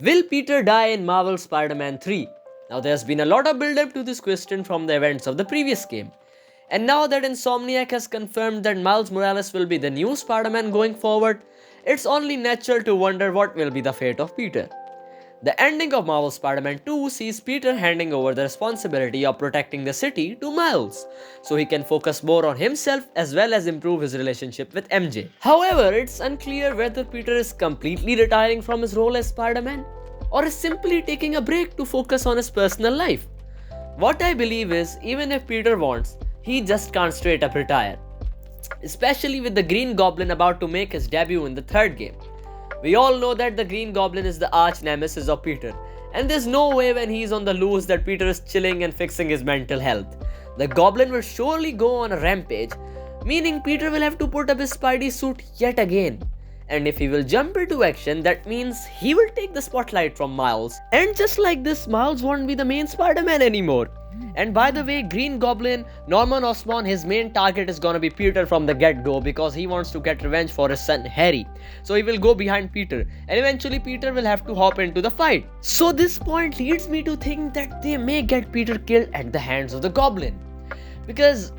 Will Peter die in Marvel Spider-Man 3? Now there's been a lot of build-up to this question from the events of the previous game. And now that Insomniac has confirmed that Miles Morales will be the new Spider-Man going forward, it's only natural to wonder what will be the fate of Peter. The ending of Marvel Spider-Man 2 sees Peter handing over the responsibility of protecting the city to Miles, so he can focus more on himself as well as improve his relationship with MJ. However, it's unclear whether Peter is completely retiring from his role as Spider-Man or is simply taking a break to focus on his personal life. What I believe is, even if Peter wants, he just can't straight up retire, especially with the Green Goblin about to make his debut in the third game. We all know that the Green Goblin is the arch nemesis of Peter, and there's no way when he's on the loose that Peter is chilling and fixing his mental health. The Goblin will surely go on a rampage, meaning Peter will have to put up his Spidey suit yet again. And if he will jump into action, that means he will take the spotlight from Miles. And just like this, Miles won't be the main Spider-Man anymore. And by the way, Green Goblin, Norman Osborn, his main target is gonna be Peter from the get-go because he wants to get revenge for his son Harry. So he will go behind Peter and eventually Peter will have to hop into the fight. So this point leads me to think that they may get Peter killed at the hands of the Goblin. Because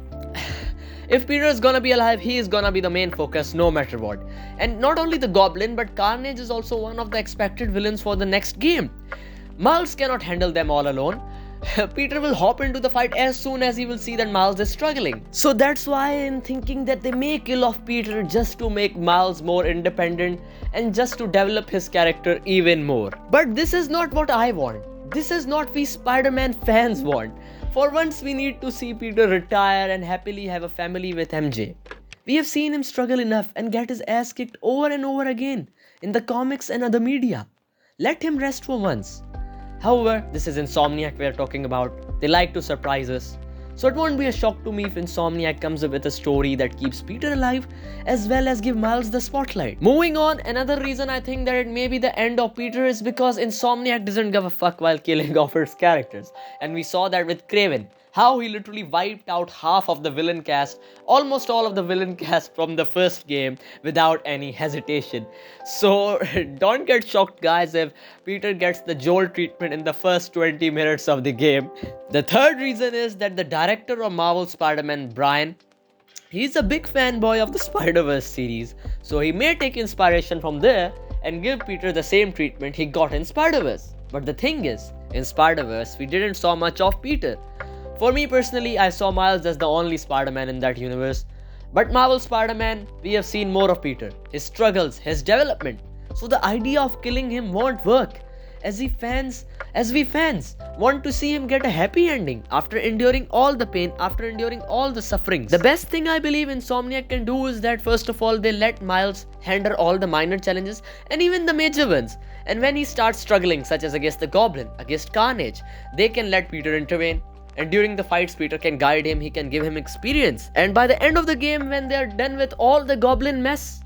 if Peter is gonna be alive, he is gonna be the main focus no matter what. And not only the Goblin, but Carnage is also one of the expected villains for the next game. Miles cannot handle them all alone. Peter will hop into the fight as soon as he will see that Miles is struggling. So that's why I'm thinking that they may kill off Peter just to make Miles more independent and just to develop his character even more. But this is not what I want. This is not we Spider-Man fans want. For once we need to see Peter retire and happily have a family with MJ. We have seen him struggle enough and get his ass kicked over and over again in the comics and other media. Let him rest for once. However, this is Insomniac we are talking about. They like to surprise us. So it won't be a shock to me if Insomniac comes up with a story that keeps Peter alive as well as give Miles the spotlight. Moving on, another reason I think that it may be the end of Peter is because Insomniac doesn't give a fuck while killing off its characters. And we saw that with Kraven. How he literally wiped out half of the villain cast, almost all of the villain cast from the first game without any hesitation. So don't get shocked guys if Peter gets the Joel treatment in the first 20 minutes of the game. The third reason is that the director of Marvel Spider-Man, Brian, he's a big fanboy of the Spider-Verse series. So he may take inspiration from there and give Peter the same treatment he got in Spider-Verse. But the thing is, in Spider-Verse, we didn't saw much of Peter. For me personally, I saw Miles as the only Spider-Man in that universe. But Marvel Spider-Man, we have seen more of Peter, his struggles, his development. So the idea of killing him won't work. As we fans want to see him get a happy ending after enduring all the pain, after enduring all the sufferings. The best thing I believe Insomniac can do is that first of all, they let Miles handle all the minor challenges and even the major ones. And when he starts struggling, such as against the Goblin, against Carnage, they can let Peter intervene. And during the fights, Peter can guide him, he can give him experience. And by the end of the game, when they are done with all the Goblin mess,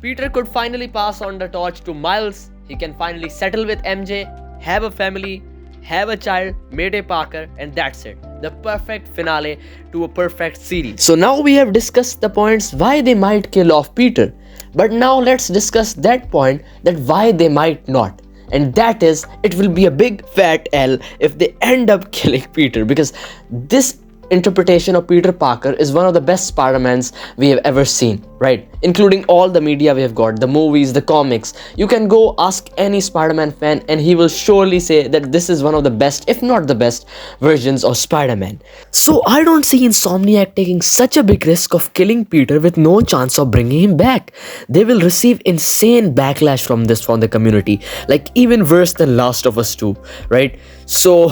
Peter could finally pass on the torch to Miles. He can finally settle with MJ, have a family, have a child, Mayday Parker, and that's it. The perfect finale to a perfect series. So now we have discussed the points why they might kill off Peter. But now let's discuss that point that why they might not. And that is, it will be a big fat L if they end up killing Peter, because this interpretation of Peter Parker is one of the best Spider-Mans we have ever seen, right? Including all the media we have got, the movies, the comics. You can go ask any Spider-Man fan and he will surely say that this is one of the best, if not the best, versions of Spider-Man. So I don't see Insomniac taking such a big risk of killing Peter with no chance of bringing him back. They will receive insane backlash from this from the community, like even worse than Last of Us 2, right? So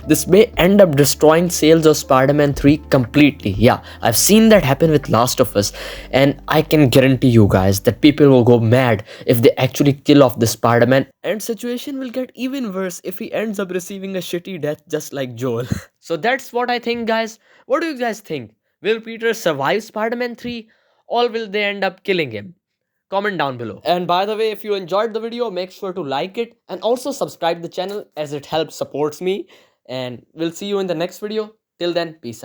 this may end up destroying sales of Spider-Man 3 completely. Yeah, I've seen that happen with Last of Us, and I can guarantee you guys that people will go mad if they actually kill off the Spider-Man, and situation will get even worse if he ends up receiving a shitty death just like Joel. So that's what I think guys. What do you guys think? Will Peter survive Spider-Man 3 or will they end up killing him? Comment down below. And by the way, if you enjoyed the video, make sure to like it and also subscribe the channel as it helps supports me. And we'll see you in the next video. Till then, peace out.